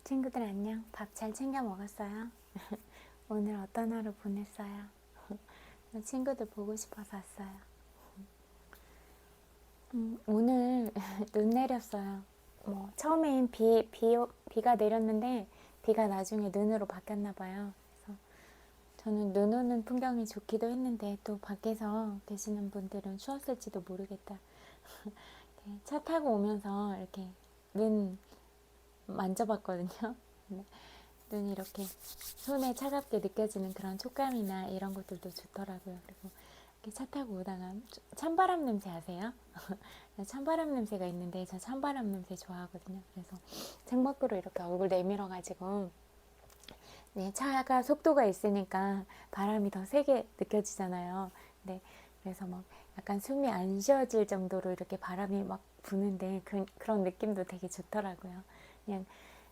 친구들 안녕. 밥 잘 챙겨 먹었어요? 오늘 어떤 하루 보냈어요? 친구들 보고 싶어서 왔어요. 오늘 눈 내렸어요. 처음엔 비가 내렸는데 비가 나중에 눈으로 바뀌었나 봐요. 그래서 저는 눈 오는 풍경이 좋기도 했는데 또 밖에서 계시는 분들은 추웠을지도 모르겠다. 차 타고 오면서 이렇게 눈 만져봤거든요. 눈이 이렇게 손에 차갑게 느껴지는 그런 촉감이나 이런 것들도 좋더라고요. 그리고 이렇게 차 타고 오다가 찬바람 냄새 아세요? 찬바람 냄새가 있는데 저 찬바람 냄새 좋아하거든요. 그래서 창밖으로 이렇게 얼굴 내밀어가지고 네, 차가 속도가 있으니까 바람이 더 세게 느껴지잖아요. 네, 그래서 막 약간 숨이 안 쉬어질 정도로 이렇게 바람이 막 부는데 그런 느낌도 되게 좋더라고요. 그냥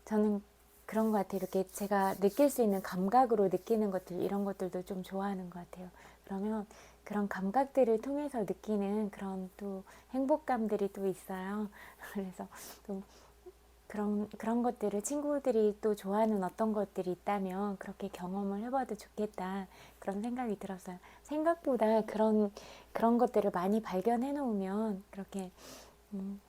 저는 그런 것 같아요. 이렇게 제가 느낄 수 있는 감각으로 느끼는 것들, 이런 것들도 좀 좋아하는 것 같아요. 그러면 그런 감각들을 통해서 느끼는 그런 또 행복감들이 또 있어요. 그래서 또 그런 것들을 친구들이 또 좋아하는 어떤 것들이 있다면 그렇게 경험을 해봐도 좋겠다. 그런 생각이 들었어요. 생각보다 그런 것들을 많이 발견해 놓으면 그렇게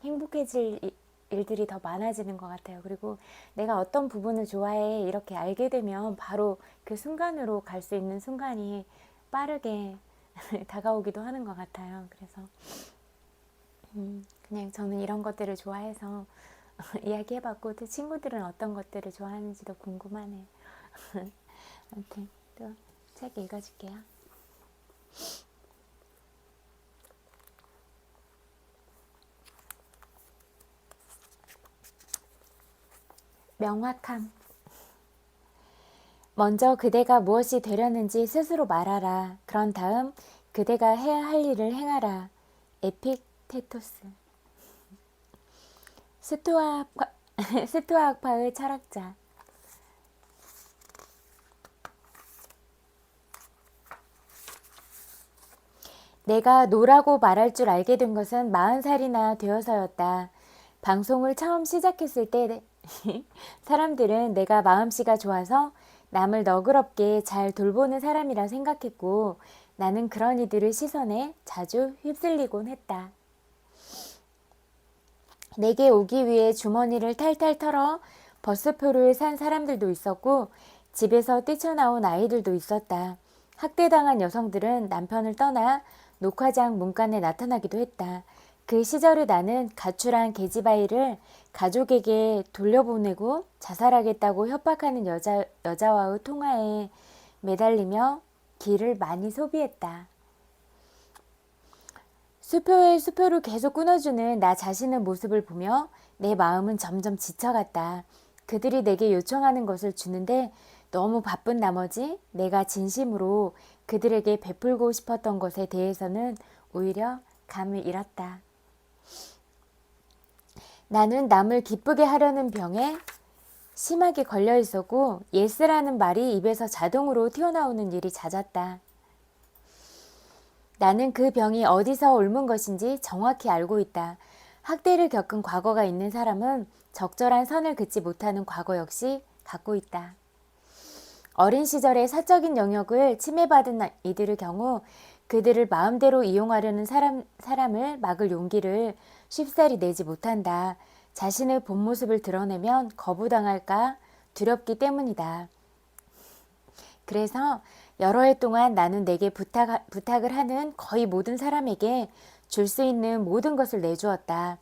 행복해질 일들이 더 많아지는 것 같아요. 그리고 내가 어떤 부분을 좋아해 이렇게 알게 되면 바로 그 순간으로 갈 수 있는 순간이 빠르게 다가오기도 하는 것 같아요. 그래서 그냥 저는 이런 것들을 좋아해서 이야기해봤고 또 친구들은 어떤 것들을 좋아하는지도 궁금하네요. 아무튼 또 책 읽어줄게요. 명확함. 먼저 그대가 무엇이 되려는지 스스로 말하라. 그런 다음 그대가 해야 할 일을 행하라. 에픽테토스. 스토아학파의 철학자. 내가 노라고 말할 줄 알게 된 것은 40살이나 되어서였다. 방송을 처음 시작했을 때 사람들은 내가 마음씨가 좋아서 남을 너그럽게 잘 돌보는 사람이라 생각했고 나는 그런 이들의 시선에 자주 휩쓸리곤 했다. 내게 오기 위해 주머니를 탈탈 털어 버스표를 산 사람들도 있었고 집에서 뛰쳐나온 아이들도 있었다. 학대당한 여성들은 남편을 떠나 녹화장 문간에 나타나기도 했다. 그 시절의 나는 가출한 계집아이를 가족에게 돌려보내고 자살하겠다고 협박하는 여자와의 통화에 매달리며 기를 많이 소비했다. 수표에 수표를 계속 끊어주는 나 자신의 모습을 보며 내 마음은 점점 지쳐갔다. 그들이 내게 요청하는 것을 주는데 너무 바쁜 나머지 내가 진심으로 그들에게 베풀고 싶었던 것에 대해서는 오히려 감을 잃었다. 나는 남을 기쁘게 하려는 병에 심하게 걸려 있었고 예스라는 말이 입에서 자동으로 튀어나오는 일이 잦았다. 나는 그 병이 어디서 옮은 것인지 정확히 알고 있다. 학대를 겪은 과거가 있는 사람은 적절한 선을 긋지 못하는 과거 역시 갖고 있다. 어린 시절의 사적인 영역을 침해받은 이들의 경우 그들을 마음대로 이용하려는 사람을 막을 용기를 쉽사리 내지 못한다. 자신의 본 모습을 드러내면 거부당할까 두렵기 때문이다. 그래서 여러 해 동안 나는 내게 부탁을 하는 거의 모든 사람에게 줄 수 있는 모든 것을 내주었다.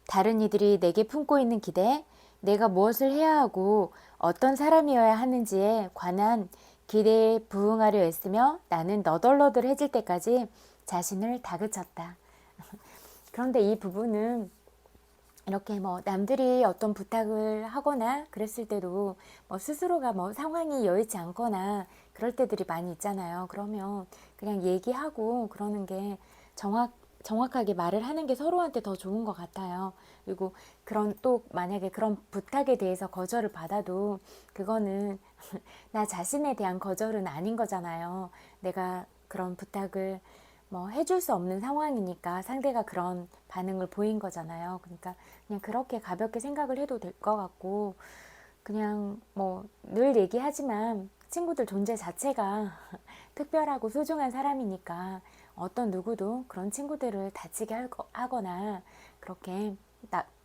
다른 이들이 내게 품고 있는 기대, 내가 무엇을 해야 하고 어떤 사람이어야 하는지에 관한 기대에 부응하려 애쓰며 나는 너덜너덜해질 때까지 자신을 다그쳤다. 그런데 이 부분은 이렇게 남들이 어떤 부탁을 하거나 그랬을 때도 스스로가 상황이 여의치 않거나 그럴 때들이 많이 있잖아요. 그러면 그냥 얘기하고 그러는 게 정확하게 말을 하는 게 서로한테 더 좋은 것 같아요. 그리고 또 만약에 그런 부탁에 대해서 거절을 받아도 그거는 나 자신에 대한 거절은 아닌 거잖아요. 내가 그런 부탁을 해줄 수 없는 상황이니까 상대가 그런 반응을 보인 거잖아요. 그러니까 그냥 그렇게 가볍게 생각을 해도 될 것 같고 그냥 뭐 늘 얘기하지만 친구들 존재 자체가 특별하고 소중한 사람이니까 어떤 누구도 그런 친구들을 다치게 하거나 그렇게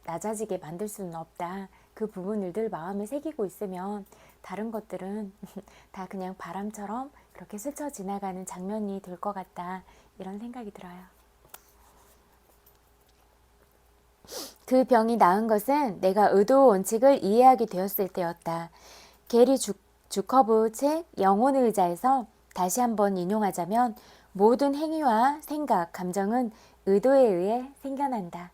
낮아지게 만들 수는 없다. 그 부분을 늘 마음에 새기고 있으면 다른 것들은 다 그냥 바람처럼 그렇게 스쳐 지나가는 장면이 될 것 같다. 이런 생각이 들어요. 그 병이 나은 것은 내가 의도 원칙을 이해하게 되었을 때였다. 게리 주커브 책 영혼의 의자에서 다시 한번 인용하자면 모든 행위와 생각, 감정은 의도에 의해 생겨난다.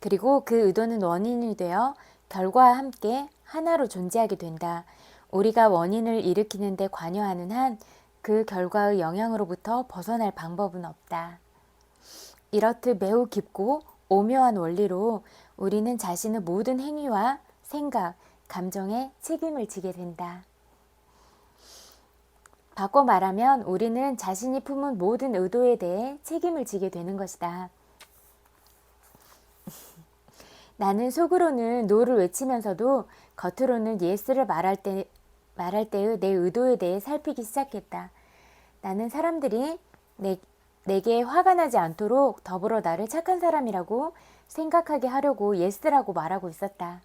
그리고 그 의도는 원인이 되어 결과와 함께 하나로 존재하게 된다. 우리가 원인을 일으키는 데 관여하는 한 그 결과의 영향으로부터 벗어날 방법은 없다. 이렇듯 매우 깊고 오묘한 원리로 우리는 자신의 모든 행위와 생각, 감정에 책임을 지게 된다. 바꿔 말하면 우리는 자신이 품은 모든 의도에 대해 책임을 지게 되는 것이다. 나는 속으로는 노를 외치면서도 겉으로는 예스를 말할 때의 내 의도에 대해 살피기 시작했다. 나는 사람들이 내게 화가 나지 않도록 더불어 나를 착한 사람이라고 생각하게 하려고 예스라고 말하고 있었다.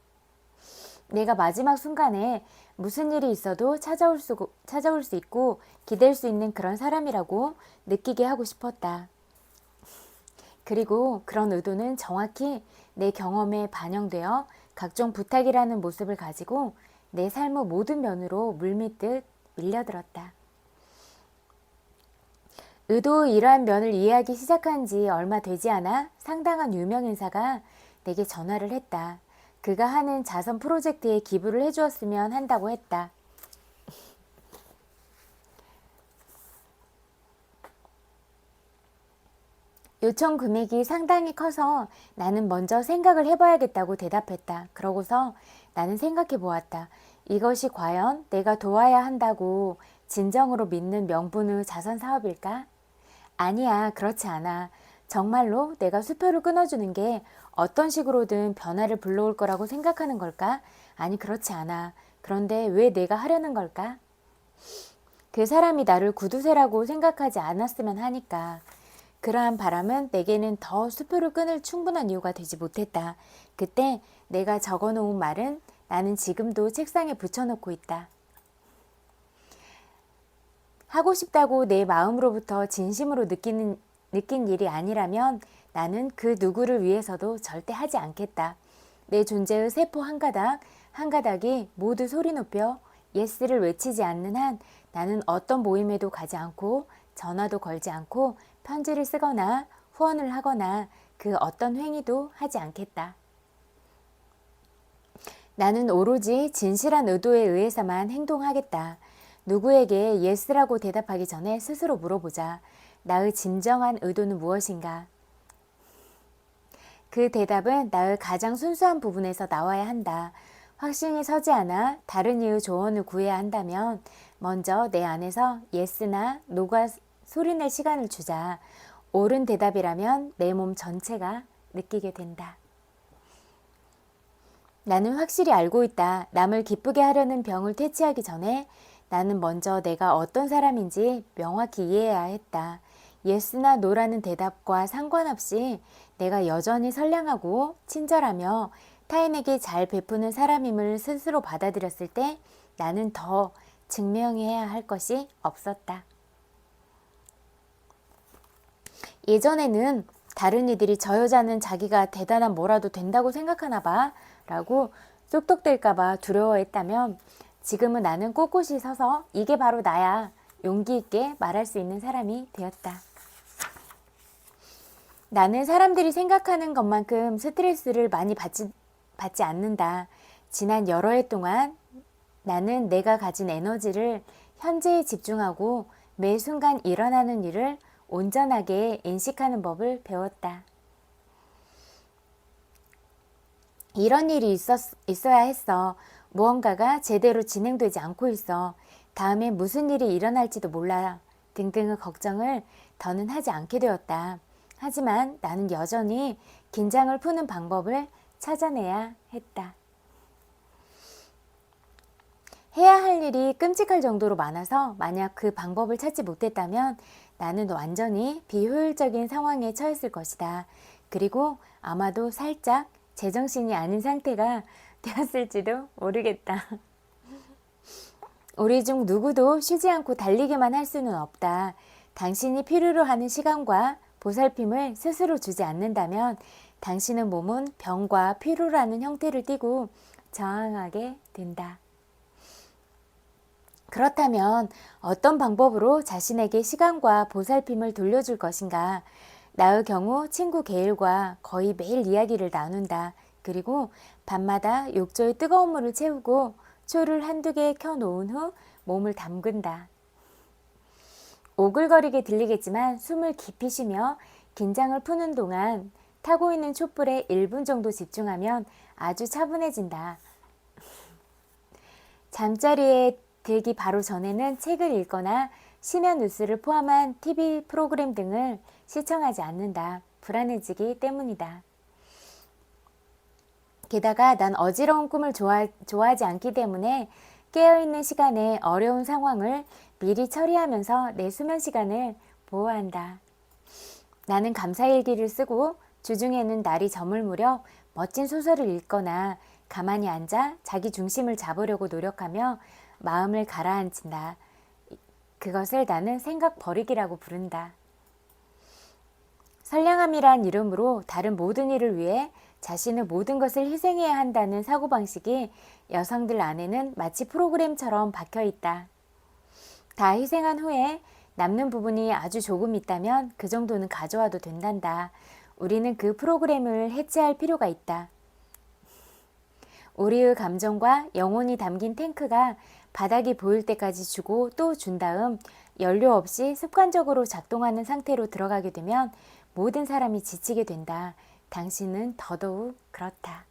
내가 마지막 순간에 무슨 일이 있어도 찾아올 수 있고 기댈 수 있는 그런 사람이라고 느끼게 하고 싶었다. 그리고 그런 의도는 정확히 내 경험에 반영되어 각종 부탁이라는 모습을 가지고 내 삶의 모든 면으로 물밀듯 밀려들었다. 의도의 이러한 면을 이해하기 시작한 지 얼마 되지 않아 상당한 유명인사가 내게 전화를 했다. 그가 하는 자선 프로젝트에 기부를 해주었으면 한다고 했다. 요청 금액이 상당히 커서 나는 먼저 생각을 해봐야겠다고 대답했다. 그러고서 나는 생각해 보았다. 이것이 과연 내가 도와야 한다고 진정으로 믿는 명분의 자선 사업일까? 아니야, 그렇지 않아. 정말로 내가 수표를 끊어주는 게 어떤 식으로든 변화를 불러올 거라고 생각하는 걸까? 아니, 그렇지 않아. 그런데 왜 내가 하려는 걸까? 그 사람이 나를 구두쇠라고 생각하지 않았으면 하니까. 그러한 바람은 내게는 더 수표를 끊을 충분한 이유가 되지 못했다. 그때 내가 적어놓은 말은 나는 지금도 책상에 붙여놓고 있다. 하고 싶다고 내 마음으로부터 진심으로 느낀 일이 아니라면 나는 그 누구를 위해서도 절대 하지 않겠다. 내 존재의 세포 한 가닥이 모두 소리 높여 예스를 외치지 않는 한 나는 어떤 모임에도 가지 않고 전화도 걸지 않고 편지를 쓰거나 후원을 하거나 그 어떤 행위도 하지 않겠다. 나는 오로지 진실한 의도에 의해서만 행동하겠다. 누구에게 예스라고 대답하기 전에 스스로 물어보자. 나의 진정한 의도는 무엇인가? 그 대답은 나의 가장 순수한 부분에서 나와야 한다. 확신이 서지 않아 다른 이의 조언을 구해야 한다면 먼저 내 안에서 예스나 노가 소리낼 시간을 주자. 옳은 대답이라면 내 몸 전체가 느끼게 된다. 나는 확실히 알고 있다. 남을 기쁘게 하려는 병을 퇴치하기 전에 나는 먼저 내가 어떤 사람인지 명확히 이해해야 했다. 예스나 노라는 대답과 상관없이 내가 여전히 선량하고 친절하며 타인에게 잘 베푸는 사람임을 스스로 받아들였을 때 나는 더 증명해야 할 것이 없었다. 예전에는 다른 이들이 저 여자는 자기가 대단한 뭐라도 된다고 생각하나 봐 라고 쏙독될까 봐 두려워했다면 지금은 나는 꼿꼿이 서서 이게 바로 나야 용기 있게 말할 수 있는 사람이 되었다. 나는 사람들이 생각하는 것만큼 스트레스를 많이 받지 않는다. 지난 여러 해 동안 나는 내가 가진 에너지를 현재에 집중하고 매 순간 일어나는 일을 온전하게 인식하는 법을 배웠다. 이런 일이 있어야 했어. 무언가가 제대로 진행되지 않고 있어. 다음에 무슨 일이 일어날지도 몰라. 등등의 걱정을 더는 하지 않게 되었다. 하지만 나는 여전히 긴장을 푸는 방법을 찾아내야 했다. 해야 할 일이 끔찍할 정도로 많아서 만약 그 방법을 찾지 못했다면 나는 완전히 비효율적인 상황에 처했을 것이다. 그리고 아마도 살짝 제정신이 아닌 상태가 되었을지도 모르겠다. 우리 중 누구도 쉬지 않고 달리기만 할 수는 없다. 당신이 필요로 하는 시간과 보살핌을 스스로 주지 않는다면 당신의 몸은 병과 피로라는 형태를 띠고 저항하게 된다. 그렇다면 어떤 방법으로 자신에게 시간과 보살핌을 돌려줄 것인가? 나의 경우 친구 게일과 거의 매일 이야기를 나눈다. 그리고 밤마다 욕조에 뜨거운 물을 채우고 초를 한두 개 켜놓은 후 몸을 담근다. 오글거리게 들리겠지만 숨을 깊이 쉬며 긴장을 푸는 동안 타고 있는 촛불에 1분 정도 집중하면 아주 차분해진다. 잠자리에 들기 바로 전에는 책을 읽거나 심야 뉴스를 포함한 TV 프로그램 등을 시청하지 않는다. 불안해지기 때문이다. 게다가 난 어지러운 꿈을 좋아하지 않기 때문에 깨어있는 시간에 어려운 상황을 미리 처리하면서 내 수면 시간을 보호한다. 나는 감사일기를 쓰고 주중에는 날이 저물 무렵 멋진 소설을 읽거나 가만히 앉아 자기 중심을 잡으려고 노력하며 마음을 가라앉힌다. 그것을 나는 생각 버리기라고 부른다. 선량함이란 이름으로 다른 모든 일을 위해 자신의 모든 것을 희생해야 한다는 사고방식이 여성들 안에는 마치 프로그램처럼 박혀있다. 다 희생한 후에 남는 부분이 아주 조금 있다면 그 정도는 가져와도 된단다. 우리는 그 프로그램을 해체할 필요가 있다. 우리의 감정과 영혼이 담긴 탱크가 바닥이 보일 때까지 주고 또 준 다음 연료 없이 습관적으로 작동하는 상태로 들어가게 되면 모든 사람이 지치게 된다. 당신은 더더욱 그렇다.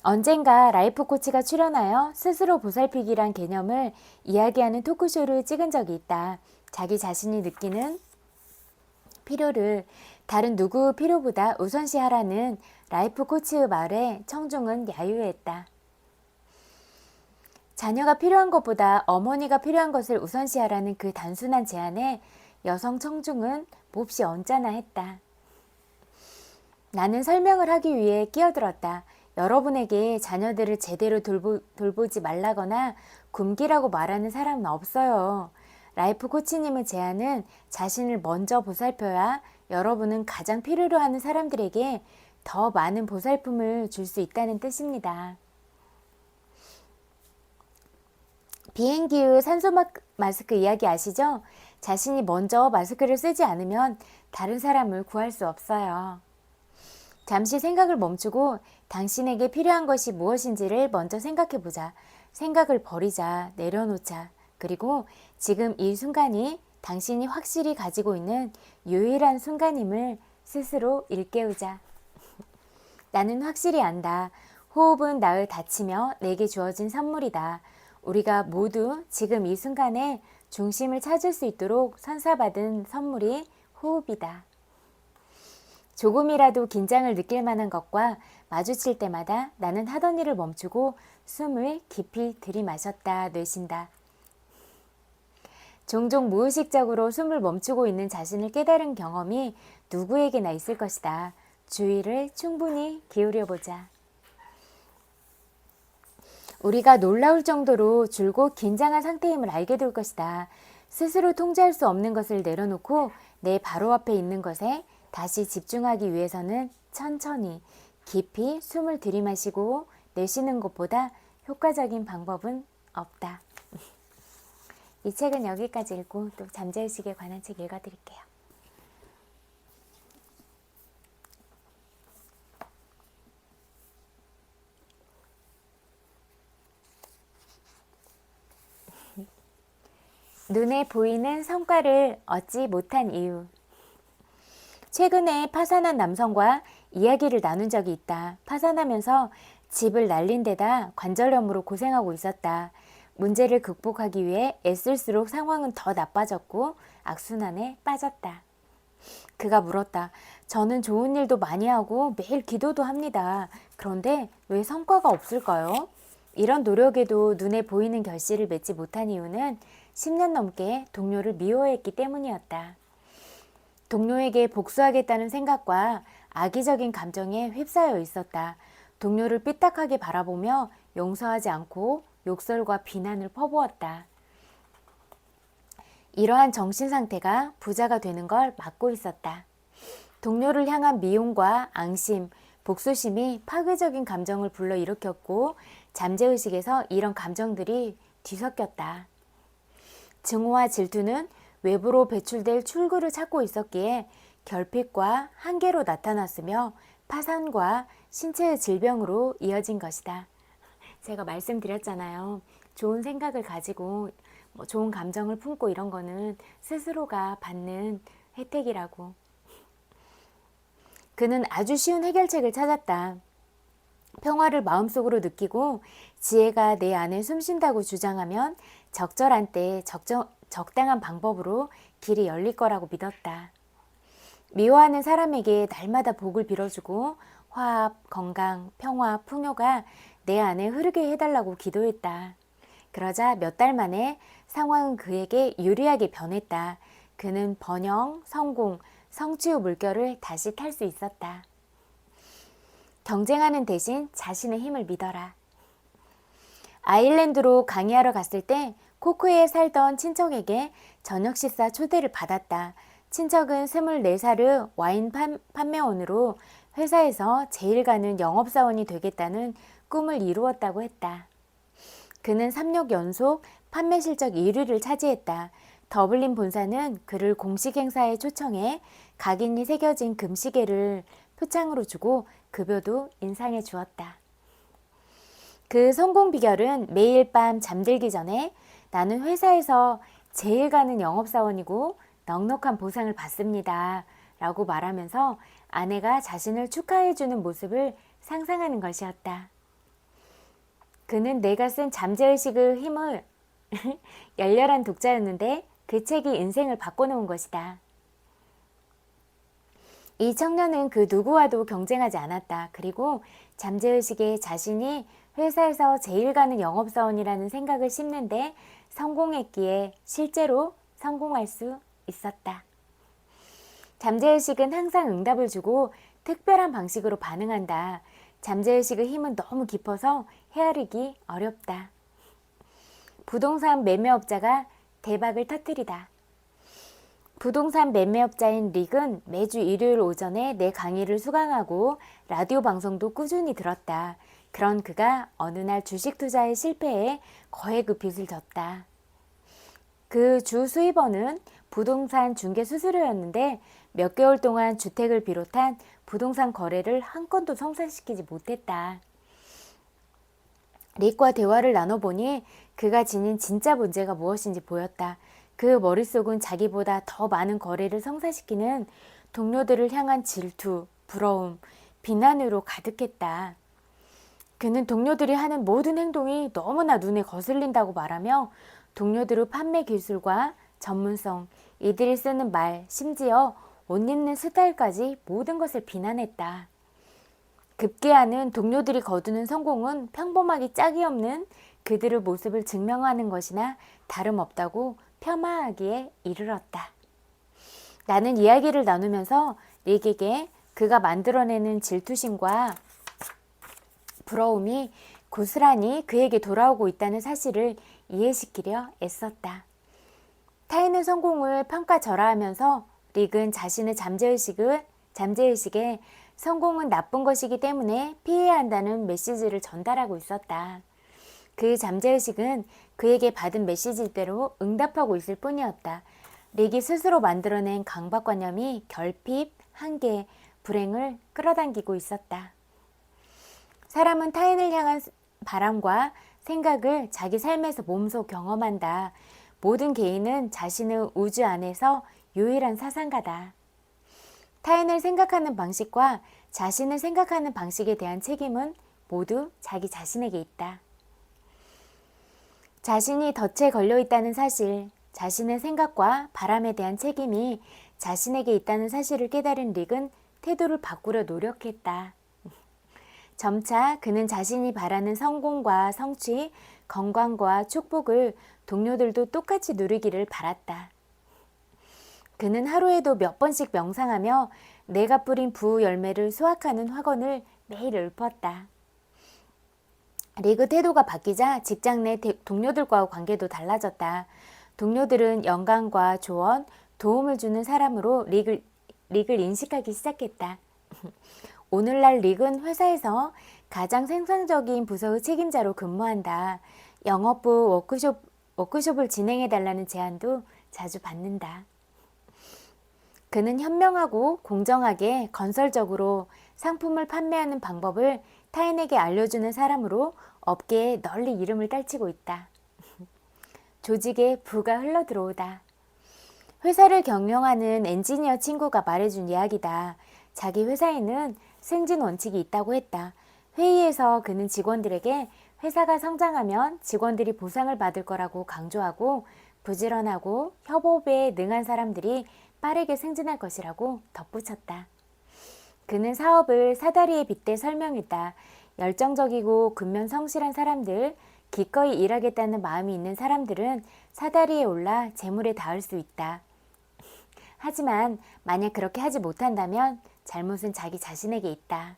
언젠가 라이프 코치가 출연하여 스스로 보살피기란 개념을 이야기하는 토크쇼를 찍은 적이 있다. 자기 자신이 느끼는 필요를 다른 누구 필요보다 우선시하라는 라이프 코치의 말에 청중은 야유했다. 자녀가 필요한 것보다 어머니가 필요한 것을 우선시하라는 그 단순한 제안에 여성 청중은 몹시 언짢아했다. 나는 설명을 하기 위해 끼어들었다. 여러분에게 자녀들을 제대로 돌보지 말라거나 굶기라고 말하는 사람은 없어요. 라이프 코치님의 제안은 자신을 먼저 보살펴야 여러분은 가장 필요로 하는 사람들에게 더 많은 보살핌을 줄 수 있다는 뜻입니다. 비행기의 산소 마스크 이야기 아시죠? 자신이 먼저 마스크를 쓰지 않으면 다른 사람을 구할 수 없어요. 잠시 생각을 멈추고 당신에게 필요한 것이 무엇인지를 먼저 생각해보자. 생각을 버리자, 내려놓자. 그리고 지금 이 순간이 당신이 확실히 가지고 있는 유일한 순간임을 스스로 일깨우자. 나는 확실히 안다. 호흡은 나를 다치며 내게 주어진 선물이다. 우리가 모두 지금 이 순간에 중심을 찾을 수 있도록 선사받은 선물이 호흡이다. 조금이라도 긴장을 느낄 만한 것과 마주칠 때마다 나는 하던 일을 멈추고 숨을 깊이 들이마셨다 내쉰다. 종종 무의식적으로 숨을 멈추고 있는 자신을 깨달은 경험이 누구에게나 있을 것이다. 주의를 충분히 기울여보자. 우리가 놀라울 정도로 줄곧 긴장한 상태임을 알게 될 것이다. 스스로 통제할 수 없는 것을 내려놓고 내 바로 앞에 있는 것에 다시 집중하기 위해서는 천천히 깊이 숨을 들이마시고 내쉬는 것보다 효과적인 방법은 없다. 이 책은 여기까지 읽고 또 잠재의식에 관한 책 읽어드릴게요. 눈에 보이는 성과를 얻지 못한 이유. 최근에 파산한 남성과 이야기를 나눈 적이 있다. 파산하면서 집을 날린 데다 관절염으로 고생하고 있었다. 문제를 극복하기 위해 애쓸수록 상황은 더 나빠졌고 악순환에 빠졌다. 그가 물었다. 저는 좋은 일도 많이 하고 매일 기도도 합니다. 그런데 왜 성과가 없을까요? 이런 노력에도 눈에 보이는 결실을 맺지 못한 이유는 10년 넘게 동료를 미워했기 때문이었다. 동료에게 복수하겠다는 생각과 악의적인 감정에 휩싸여 있었다. 동료를 삐딱하게 바라보며 용서하지 않고 욕설과 비난을 퍼부었다. 이러한 정신 상태가 부자가 되는 걸 막고 있었다. 동료를 향한 미움과 앙심, 복수심이 파괴적인 감정을 불러일으켰고 잠재의식에서 이런 감정들이 뒤섞였다. 증오와 질투는 외부로 배출될 출구를 찾고 있었기에 결핍과 한계로 나타났으며 파산과 신체의 질병으로 이어진 것이다. 제가 말씀드렸잖아요. 좋은 생각을 가지고 좋은 감정을 품고 이런 거는 스스로가 받는 혜택이라고. 그는 아주 쉬운 해결책을 찾았다. 평화를 마음속으로 느끼고 지혜가 내 안에 숨쉰다고 주장하면 적절한 때 적당한 방법으로 길이 열릴 거라고 믿었다. 미워하는 사람에게 날마다 복을 빌어주고 화합, 건강, 평화, 풍요가 내 안에 흐르게 해달라고 기도했다. 그러자 몇 달 만에 상황은 그에게 유리하게 변했다. 그는 번영, 성공, 성취의 물결을 다시 탈 수 있었다. 경쟁하는 대신 자신의 힘을 믿어라. 아일랜드로 강의하러 갔을 때 코크에 살던 친척에게 저녁 식사 초대를 받았다. 친척은 24살의 와인 판매원으로 회사에서 제일 가는 영업사원이 되겠다는 꿈을 이루었다고 했다. 그는 3년 연속 판매 실적 1위를 차지했다. 더블린 본사는 그를 공식 행사에 초청해 각인이 새겨진 금시계를 표창으로 주고 급여도 인상해 주었다. 그 성공 비결은 매일 밤 잠들기 전에 나는 회사에서 제일 가는 영업사원이고 넉넉한 보상을 받습니다. 라고 말하면서 아내가 자신을 축하해주는 모습을 상상하는 것이었다. 그는 내가 쓴 잠재의식의 힘을 열렬한 독자였는데 그 책이 인생을 바꿔놓은 것이다. 이 청년은 그 누구와도 경쟁하지 않았다. 그리고 잠재의식에 자신이 회사에서 제일 가는 영업사원이라는 생각을 심는데 성공했기에 실제로 성공할 수 있었다. 잠재의식은 항상 응답을 주고 특별한 방식으로 반응한다. 잠재의식의 힘은 너무 깊어서 헤아리기 어렵다. 부동산 매매업자가 대박을 터뜨리다. 부동산 매매업자인 릭은 매주 일요일 오전에 내 강의를 수강하고 라디오 방송도 꾸준히 들었다. 그런 그가 어느 날 주식 투자에 실패해 거액의 빚을 졌다. 그 주 수입원은 부동산 중개 수수료였는데 몇 개월 동안 주택을 비롯한 부동산 거래를 한 건도 성사시키지 못했다. 릭과 대화를 나눠보니 그가 지닌 진짜 문제가 무엇인지 보였다. 그 머릿속은 자기보다 더 많은 거래를 성사시키는 동료들을 향한 질투, 부러움, 비난으로 가득했다. 그는 동료들이 하는 모든 행동이 너무나 눈에 거슬린다고 말하며 동료들의 판매 기술과 전문성, 이들이 쓰는 말, 심지어 옷 입는 스타일까지 모든 것을 비난했다. 급기야는 동료들이 거두는 성공은 평범하기 짝이 없는 그들의 모습을 증명하는 것이나 다름없다고 폄하하기에 이르렀다. 나는 이야기를 나누면서 릭에게 그가 만들어내는 질투심과 부러움이 고스란히 그에게 돌아오고 있다는 사실을 이해시키려 애썼다. 타인의 성공을 평가절하하면서 릭은 자신의 잠재의식에 성공은 나쁜 것이기 때문에 피해야 한다는 메시지를 전달하고 있었다. 그 잠재의식은 그에게 받은 메시지대로 응답하고 있을 뿐이었다. 릭이 스스로 만들어낸 강박관념이 결핍, 한계, 불행을 끌어당기고 있었다. 사람은 타인을 향한 바람과 생각을 자기 삶에서 몸소 경험한다. 모든 개인은 자신의 우주 안에서 유일한 사상가다. 타인을 생각하는 방식과 자신을 생각하는 방식에 대한 책임은 모두 자기 자신에게 있다. 자신이 덫에 걸려있다는 사실, 자신의 생각과 바람에 대한 책임이 자신에게 있다는 사실을 깨달은 릭은 태도를 바꾸려 노력했다. 점차 그는 자신이 바라는 성공과 성취, 건강과 축복을 동료들도 똑같이 누리기를 바랐다. 그는 하루에도 몇 번씩 명상하며 내가 뿌린 부우 열매를 수확하는 확언을 매일 읊었다. 리그 태도가 바뀌자 직장 내 동료들과의 관계도 달라졌다. 동료들은 영감과 조언, 도움을 주는 사람으로 릭을 인식하기 시작했다. 오늘날 릭은 회사에서 가장 생산적인 부서의 책임자로 근무한다. 영업부 워크숍을 진행해달라는 제안도 자주 받는다. 그는 현명하고 공정하게 건설적으로 상품을 판매하는 방법을 타인에게 알려주는 사람으로 업계에 널리 이름을 떨치고 있다. 조직에 부가 흘러들어오다. 회사를 경영하는 엔지니어 친구가 말해준 이야기다. 자기 회사에는 승진 원칙이 있다고 했다. 회의에서 그는 직원들에게 회사가 성장하면 직원들이 보상을 받을 거라고 강조하고 부지런하고 협업에 능한 사람들이 빠르게 승진할 것이라고 덧붙였다. 그는 사업을 사다리에 빗대 설명했다. 열정적이고 근면 성실한 사람들, 기꺼이 일하겠다는 마음이 있는 사람들은 사다리에 올라 재물에 닿을 수 있다. 하지만 만약 그렇게 하지 못한다면 잘못은 자기 자신에게 있다.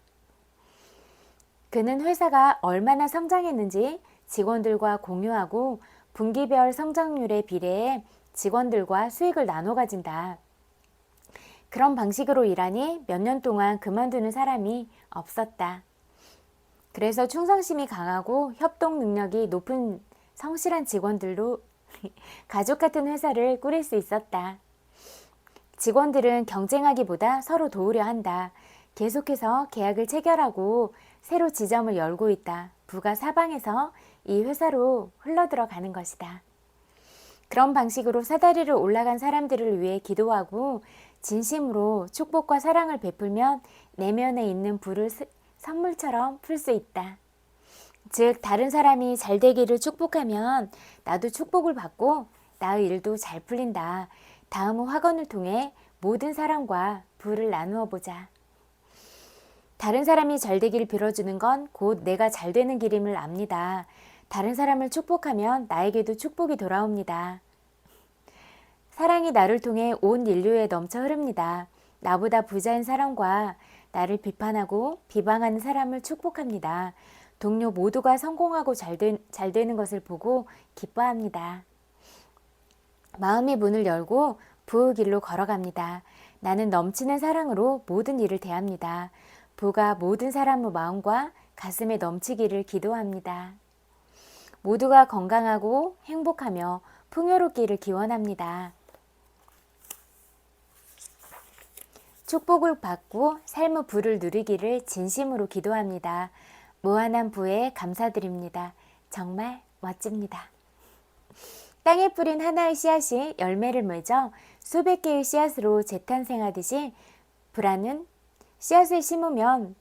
그는 회사가 얼마나 성장했는지 직원들과 공유하고 분기별 성장률에 비례해 직원들과 수익을 나눠 가진다. 그런 방식으로 일하니 몇 년 동안 그만두는 사람이 없었다. 그래서 충성심이 강하고 협동 능력이 높은 성실한 직원들로 가족 같은 회사를 꾸릴 수 있었다. 직원들은 경쟁하기보다 서로 도우려 한다. 계속해서 계약을 체결하고 새로 지점을 열고 있다. 부가 사방에서 이 회사로 흘러들어가는 것이다. 그런 방식으로 사다리를 올라간 사람들을 위해 기도하고 진심으로 축복과 사랑을 베풀면 내면에 있는 불을 선물처럼 풀 수 있다. 즉 다른 사람이 잘 되기를 축복하면 나도 축복을 받고 나의 일도 잘 풀린다. 다음의 확언을 통해 모든 사람과 불을 나누어 보자. 다른 사람이 잘 되기를 빌어주는 건 곧 내가 잘 되는 길임을 압니다. 다른 사람을 축복하면 나에게도 축복이 돌아옵니다. 사랑이 나를 통해 온 인류에 넘쳐 흐릅니다. 나보다 부자인 사람과 나를 비판하고 비방하는 사람을 축복합니다. 동료 모두가 성공하고 잘 되는 것을 보고 기뻐합니다. 마음의 문을 열고 부의 길로 걸어갑니다. 나는 넘치는 사랑으로 모든 일을 대합니다. 부가 모든 사람의 마음과 가슴에 넘치기를 기도합니다. 모두가 건강하고 행복하며 풍요롭기를 기원합니다. 축복을 받고 삶의 부를 누리기를 진심으로 기도합니다. 무한한 부에 감사드립니다. 정말 멋집니다. 땅에 뿌린 하나의 씨앗이 열매를 맺어 수백 개의 씨앗으로 재탄생하듯이 부라는 씨앗을 심으면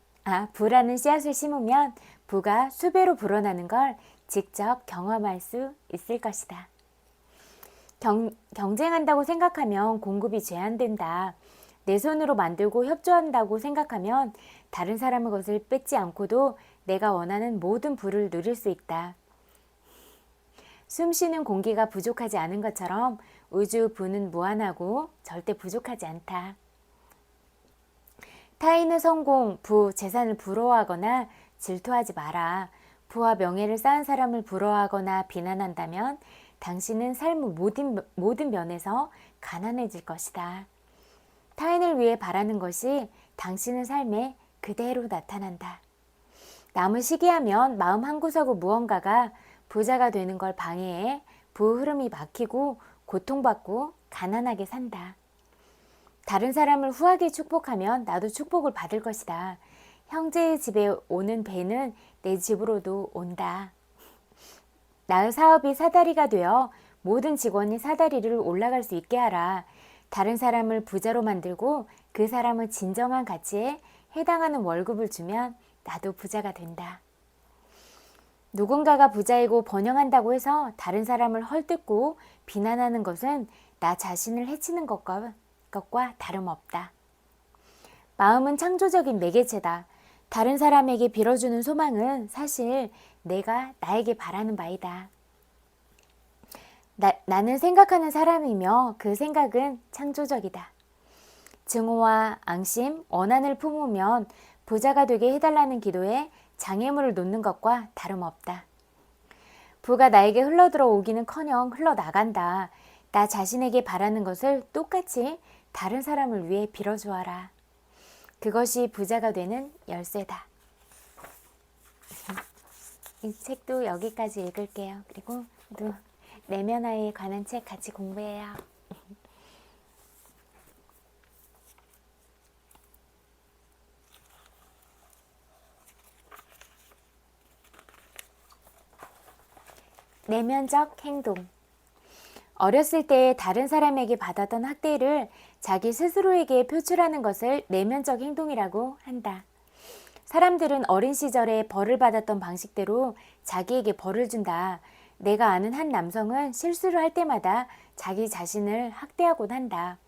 부가 수배로 불어나는 걸 직접 경험할 수 있을 것이다. 경쟁한다고 생각하면 공급이 제한된다. 내 손으로 만들고 협조한다고 생각하면 다른 사람의 것을 뺏지 않고도 내가 원하는 모든 부를 누릴 수 있다. 숨쉬는 공기가 부족하지 않은 것처럼 우주 부는 무한하고 절대 부족하지 않다. 타인의 성공, 부, 재산을 부러워하거나 질투하지 마라. 부와 명예를 쌓은 사람을 부러워하거나 비난한다면 당신은 삶의 모든 면에서 가난해질 것이다. 타인을 위해 바라는 것이 당신의 삶에 그대로 나타난다. 남을 시기하면 마음 한구석의 무언가가 부자가 되는 걸 방해해 부 흐름이 막히고 고통받고 가난하게 산다. 다른 사람을 후하게 축복하면 나도 축복을 받을 것이다. 형제의 집에 오는 배는 내 집으로도 온다. 나의 사업이 사다리가 되어 모든 직원이 사다리를 올라갈 수 있게 하라. 다른 사람을 부자로 만들고 그 사람의 진정한 가치에 해당하는 월급을 주면 나도 부자가 된다. 누군가가 부자이고 번영한다고 해서 다른 사람을 헐뜯고 비난하는 것은 나 자신을 해치는 것과 다름없다. 마음은 창조적인 매개체다. 다른 사람에게 빌어주는 소망은 사실 내가 나에게 바라는 바이다. 나는 생각하는 사람이며 그 생각은 창조적이다. 증오와 앙심, 원한을 품으면 부자가 되게 해달라는 기도에 장애물을 놓는 것과 다름없다. 부가 나에게 흘러들어 오기는커녕 흘러나간다. 나 자신에게 바라는 것을 똑같이 다른 사람을 위해 빌어주어라. 그것이 부자가 되는 열쇠다. 이 책도 여기까지 읽을게요. 그리고 또 내면화에 관한 책 같이 공부해요. 내면적 행동. 어렸을 때 다른 사람에게 받았던 학대를 자기 스스로에게 표출하는 것을 내면적 행동이라고 한다. 사람들은 어린 시절에 벌을 받았던 방식대로 자기에게 벌을 준다. 내가 아는 한 남성은 실수를 할 때마다 자기 자신을 학대하곤 한다.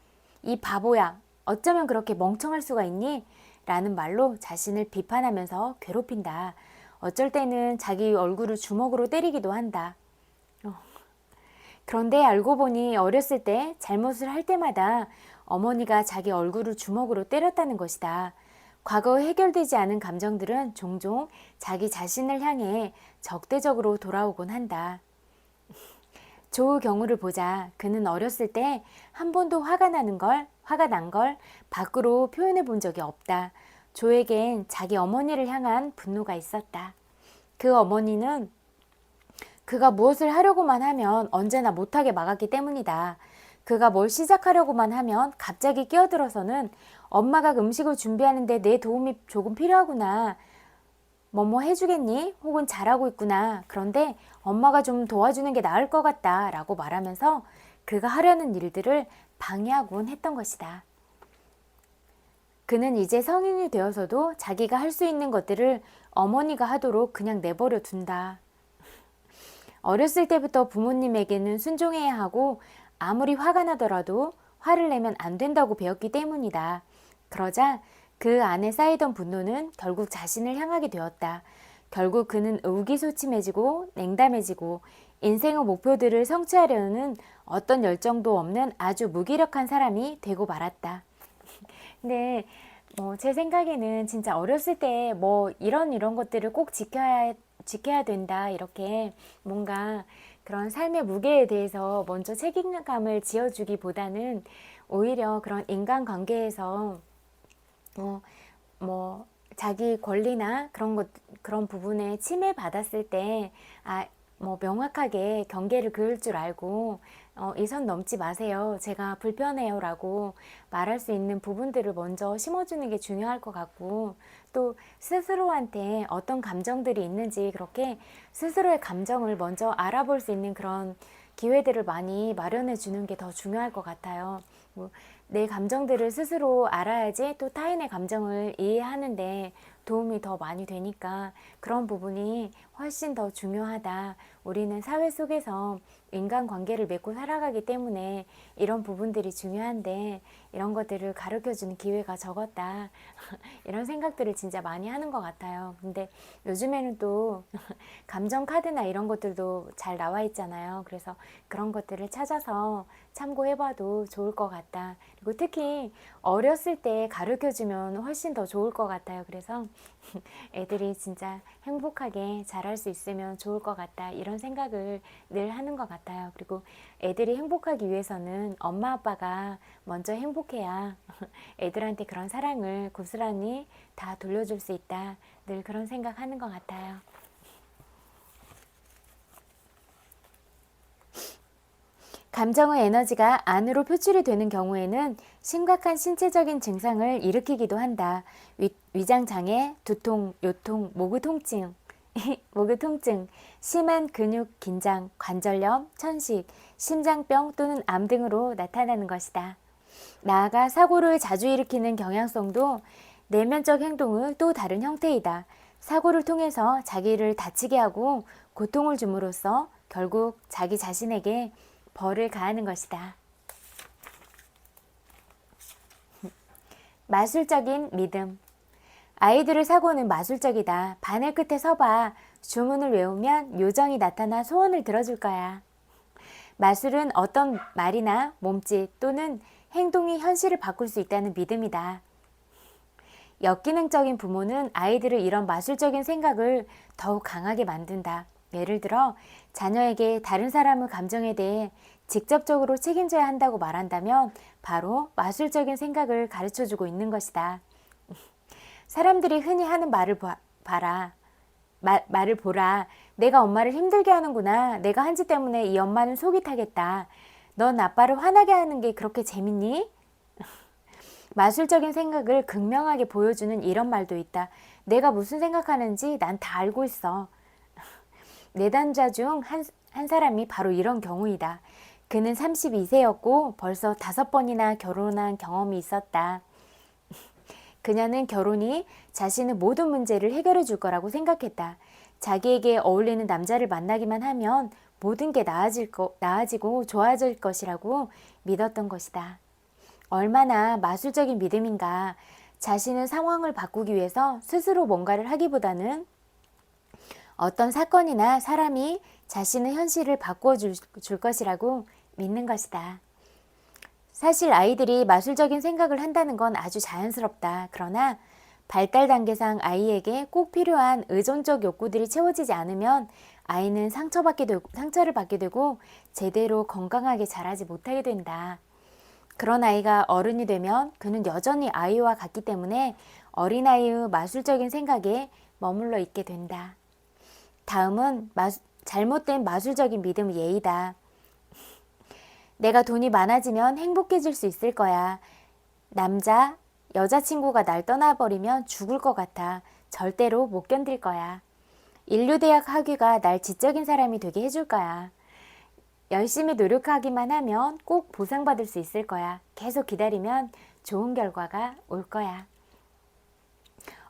이 바보야, 어쩌면 그렇게 멍청할 수가 있니? 라는 말로 자신을 비판하면서 괴롭힌다. 어쩔 때는 자기 얼굴을 주먹으로 때리기도 한다. 그런데 알고 보니 어렸을 때 잘못을 할 때마다 어머니가 자기 얼굴을 주먹으로 때렸다는 것이다. 과거에 해결되지 않은 감정들은 종종 자기 자신을 향해 적대적으로 돌아오곤 한다. 조의 경우를 보자. 그는 어렸을 때 한 번도 화가 난 걸 밖으로 표현해 본 적이 없다. 조에겐 자기 어머니를 향한 분노가 있었다. 그 어머니는 그가 무엇을 하려고만 하면 언제나 못하게 막았기 때문이다. 그가 뭘 시작하려고만 하면 갑자기 끼어들어서는 엄마가 음식을 준비하는데 내 도움이 조금 필요하구나. 뭐뭐 해주겠니? 혹은 잘하고 있구나. 그런데 엄마가 좀 도와주는 게 나을 것 같다. 라고 말하면서 그가 하려는 일들을 방해하곤 했던 것이다. 그는 이제 성인이 되어서도 자기가 할 수 있는 것들을 어머니가 하도록 그냥 내버려 둔다. 어렸을 때부터 부모님에게는 순종해야 하고 아무리 화가 나더라도 화를 내면 안 된다고 배웠기 때문이다. 그러자 그 안에 쌓이던 분노는 결국 자신을 향하게 되었다. 결국 그는 의기소침해지고 냉담해지고 인생의 목표들을 성취하려는 어떤 열정도 없는 아주 무기력한 사람이 되고 말았다. 근데 제 생각에는 진짜 어렸을 때 이런 것들을 꼭 지켜야 된다, 이렇게 뭔가 그런 삶의 무게에 대해서 먼저 책임감을 지어주기보다는 오히려 그런 인간관계에서 자기 권리나 그런 부분에 침해받았을 때 명확하게 경계를 그을 줄 알고 이 선 넘지 마세요. 제가 불편해요. 라고 말할 수 있는 부분들을 먼저 심어주는 게 중요할 것 같고, 또 스스로한테 어떤 감정들이 있는지 그렇게 스스로의 감정을 먼저 알아볼 수 있는 그런 기회들을 많이 마련해 주는 게 더 중요할 것 같아요. 내 감정들을 스스로 알아야지 또 타인의 감정을 이해하는데 도움이 더 많이 되니까 그런 부분이 훨씬 더 중요하다. 우리는 사회 속에서 인간관계를 맺고 살아가기 때문에 이런 부분들이 중요한데 이런 것들을 가르쳐주는 기회가 적었다. 이런 생각들을 진짜 많이 하는 것 같아요. 근데 요즘에는 또 감정 카드나 이런 것들도 잘 나와 있잖아요. 그래서 그런 것들을 찾아서 참고해봐도 좋을 것 같다. 그리고 특히 어렸을 때 가르쳐주면 훨씬 더 좋을 것 같아요. 그래서 애들이 진짜 행복하게 자랄 수 있으면 좋을 것 같다. 이런 생각을 늘 하는 것 같아요. 그리고 애들이 행복하기 위해서는 엄마 아빠가 먼저 행복해야 애들한테 그런 사랑을 고스란히 다 돌려줄 수 있다. 늘 그런 생각하는 것 같아요. 감정의 에너지가 안으로 표출이 되는 경우에는 심각한 신체적인 증상을 일으키기도 한다. 위장장애, 두통, 요통, 목의 통증, 목의 통증, 심한 근육 긴장, 관절염, 천식, 심장병 또는 암 등으로 나타나는 것이다. 나아가 사고를 자주 일으키는 경향성도 내면적 행동의 또 다른 형태이다. 사고를 통해서 자기를 다치게 하고 고통을 줌으로써 결국 자기 자신에게 벌을 가하는 것이다. 마술적인 믿음. 아이들을 사고는 마술적이다. 바늘 끝에 서봐. 주문을 외우면 요정이 나타나 소원을 들어줄 거야. 마술은 어떤 말이나 몸짓 또는 행동이 현실을 바꿀 수 있다는 믿음이다. 역기능적인 부모는 아이들을 이런 마술적인 생각을 더욱 강하게 만든다. 예를 들어 자녀에게 다른 사람의 감정에 대해 직접적으로 책임져야 한다고 말한다면 바로 마술적인 생각을 가르쳐주고 있는 것이다. 사람들이 흔히 하는 말을 말을 보라. 내가 엄마를 힘들게 하는구나. 내가 한 짓 때문에 이 엄마는 속이 타겠다. 넌 아빠를 화나게 하는 게 그렇게 재밌니? 마술적인 생각을 극명하게 보여주는 이런 말도 있다. 내가 무슨 생각하는지 난 다 알고 있어. 내담자 중 한 사람이 바로 이런 경우이다. 그는 32세였고 벌써 5번이나 결혼한 경험이 있었다. 그녀는 결혼이 자신의 모든 문제를 해결해 줄 거라고 생각했다. 자기에게 어울리는 남자를 만나기만 하면 모든 게 나아지고 좋아질 것이라고 믿었던 것이다. 얼마나 마술적인 믿음인가. 자신의 상황을 바꾸기 위해서 스스로 뭔가를 하기보다는 어떤 사건이나 사람이 자신의 현실을 바꾸어 줄 것이라고 믿는 것이다. 사실 아이들이 마술적인 생각을 한다는 건 아주 자연스럽다. 그러나 발달 단계상 아이에게 꼭 필요한 의존적 욕구들이 채워지지 않으면 아이는 상처를 받게 되고 제대로 건강하게 자라지 못하게 된다. 그런 아이가 어른이 되면 그는 여전히 아이와 같기 때문에 어린아이의 마술적인 생각에 머물러 있게 된다. 다음은 잘못된 마술적인 믿음 예의다. 내가 돈이 많아지면 행복해질 수 있을 거야. 여자친구가 날 떠나버리면 죽을 것 같아. 절대로 못 견딜 거야. 인류대학 학위가 날 지적인 사람이 되게 해줄 거야. 열심히 노력하기만 하면 꼭 보상받을 수 있을 거야. 계속 기다리면 좋은 결과가 올 거야.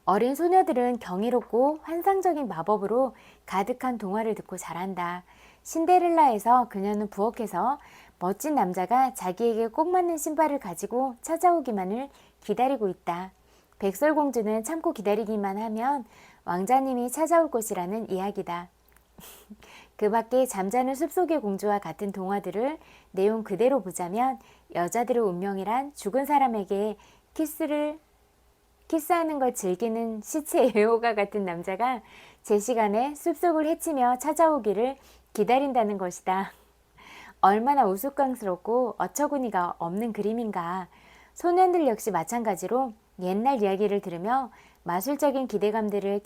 어린 소녀들은 경이롭고 환상적인 마법으로 가득한 동화를 듣고 자란다. 신데렐라에서 그녀는 부엌에서 멋진 남자가 자기에게 꼭 맞는 신발을 가지고 찾아오기만을 기다리고 있다. 백설공주는 참고 기다리기만 하면 왕자님이 찾아올 것이라는 이야기다. 그 밖에 잠자는 숲속의 공주와 같은 동화들을 내용 그대로 보자면 여자들의 운명이란 죽은 사람에게 키스하는 걸 즐기는 시체 애호가 같은 남자가 제 시간에 숲속을 헤치며 찾아오기를 기다린다는 것이다. 얼마나 우스꽝스럽고 어처구니가 없는 그림인가. 소년들 역시 마찬가지로 옛날 이야기를 들으며 마술적인 기대감들을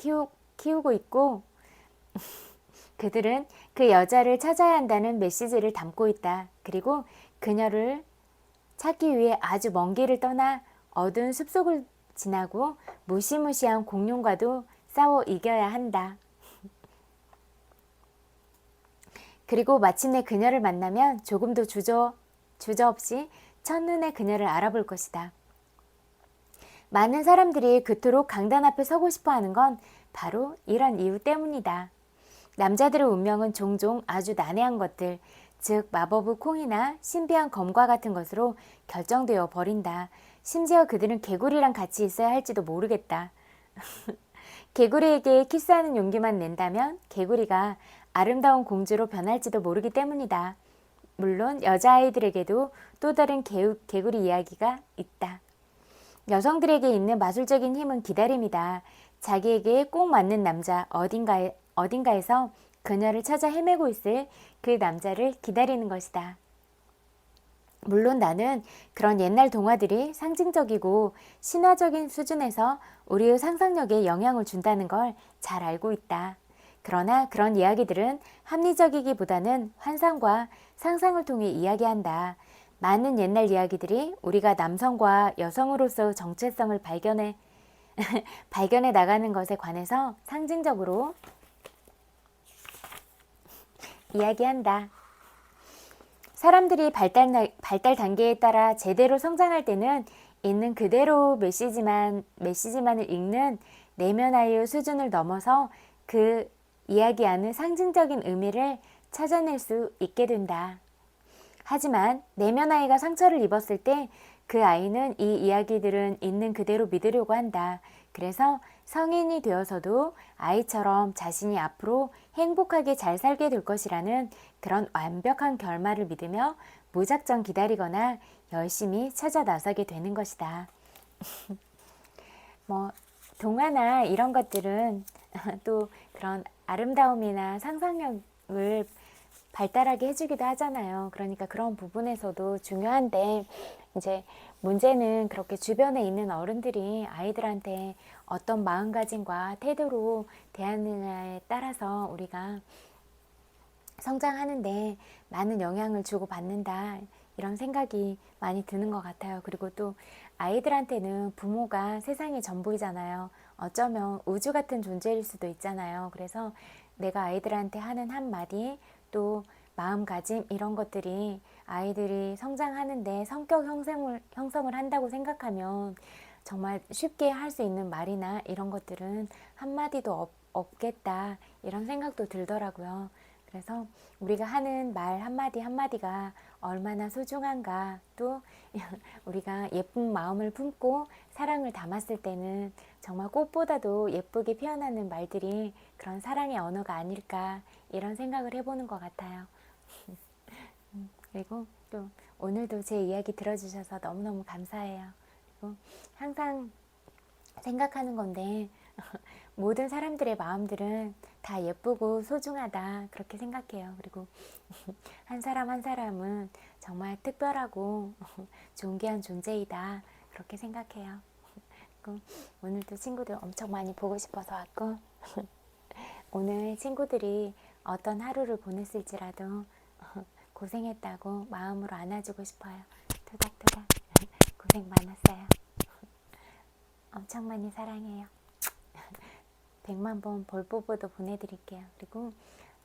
키우고 있고 그들은 그 여자를 찾아야 한다는 메시지를 담고 있다. 그리고 그녀를 찾기 위해 아주 먼 길을 떠나 어두운 숲속을 지나고 무시무시한 공룡과도 싸워 이겨야 한다. 그리고 마침내 그녀를 만나면 조금도 주저없이 첫눈에 그녀를 알아볼 것이다. 많은 사람들이 그토록 강단 앞에 서고 싶어 하는 건 바로 이런 이유 때문이다. 남자들의 운명은 종종 아주 난해한 것들, 즉 마법의 콩이나 신비한 검과 같은 것으로 결정되어 버린다. 심지어 그들은 개구리랑 같이 있어야 할지도 모르겠다. 개구리에게 키스하는 용기만 낸다면 개구리가 아름다운 공주로 변할지도 모르기 때문이다. 물론 여자아이들에게도 또 다른 개구리 이야기가 있다. 여성들에게 있는 마술적인 힘은 기다림이다. 자기에게 꼭 맞는 남자 어딘가에서 그녀를 찾아 헤매고 있을 그 남자를 기다리는 것이다. 물론 나는 그런 옛날 동화들이 상징적이고 신화적인 수준에서 우리의 상상력에 영향을 준다는 걸 잘 알고 있다. 그러나 그런 이야기들은 합리적이기보다는 환상과 상상을 통해 이야기한다. 많은 옛날 이야기들이 우리가 남성과 여성으로서 정체성을 발견해 나가는 것에 관해서 상징적으로 이야기한다. 사람들이 발달 단계에 따라 제대로 성장할 때는 있는 그대로 메시지만을 읽는 내면아이의 수준을 넘어서 그 이야기 안의 상징적인 의미를 찾아낼 수 있게 된다. 하지만 내면아이가 상처를 입었을 때 그 아이는 이 이야기들은 있는 그대로 믿으려고 한다. 그래서 성인이 되어서도 아이처럼 자신이 앞으로 행복하게 잘 살게 될 것이라는 그런 완벽한 결말을 믿으며 무작정 기다리거나 열심히 찾아 나서게 되는 것이다. 뭐 동화나 이런 것들은 또 그런 아름다움이나 상상력을 발달하게 해주기도 하잖아요. 그러니까 그런 부분에서도 중요한데 이제 문제는 그렇게 주변에 있는 어른들이 아이들한테 어떤 마음가짐과 태도로 대하느냐에 따라서 우리가 성장하는데 많은 영향을 주고 받는다, 이런 생각이 많이 드는 것 같아요. 그리고 또 아이들한테는 부모가 세상의 전부이잖아요. 어쩌면 우주 같은 존재일 수도 있잖아요. 그래서 내가 아이들한테 하는 한마디, 또 마음가짐, 이런 것들이 아이들이 성장하는데 성격 형성을 한다고 생각하면 정말 쉽게 할 수 있는 말이나 이런 것들은 한마디도 없겠다, 이런 생각도 들더라고요. 그래서 우리가 하는 말 한마디 한마디가 얼마나 소중한가, 또 우리가 예쁜 마음을 품고 사랑을 담았을 때는 정말 꽃보다도 예쁘게 피어나는 말들이 그런 사랑의 언어가 아닐까, 이런 생각을 해보는 것 같아요. 그리고 또 오늘도 제 이야기 들어주셔서 너무너무 감사해요. 그리고 항상 생각하는 건데 모든 사람들의 마음들은 다 예쁘고 소중하다, 그렇게 생각해요. 그리고 한 사람 한 사람은 정말 특별하고 존귀한 존재이다, 그렇게 생각해요. 그리고 오늘도 친구들 엄청 많이 보고 싶어서 왔고 오늘 친구들이 어떤 하루를 보냈을지라도 고생했다고 마음으로 안아주고 싶어요. 토닥토닥 고생 많았어요. 엄청 많이 사랑해요. 100만 번 볼뽀뽀도 보내드릴게요. 그리고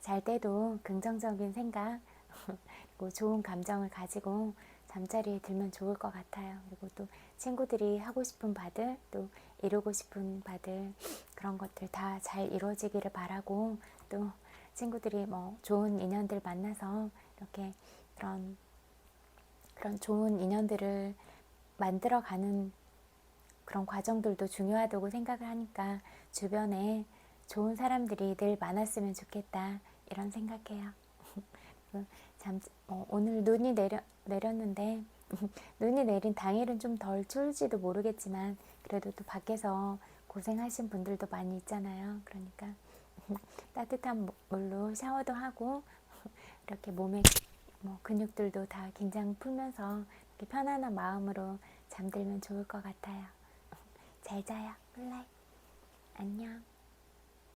잘 때도 긍정적인 생각 그리고 좋은 감정을 가지고 잠자리에 들면 좋을 것 같아요. 그리고 또 친구들이 하고 싶은 바들, 또 이루고 싶은 바들, 그런 것들 다 잘 이루어지기를 바라고, 또 친구들이 뭐 좋은 인연들 만나서 이렇게 그런 좋은 인연들을 만들어가는 그런 과정들도 중요하다고 생각을 하니까 주변에 좋은 사람들이 늘 많았으면 좋겠다, 이런 생각해요. 오늘 눈이 내렸는데 눈이 내린 당일은 좀 덜 추울지도 모르겠지만 그래도 또 밖에서 고생하신 분들도 많이 있잖아요. 그러니까 따뜻한 물로 샤워도 하고 이렇게 몸의 근육들도 다 긴장 풀면서 이렇게 편안한 마음으로 잠들면 좋을 것 같아요. 잘 자요. 굿나잇. 안녕.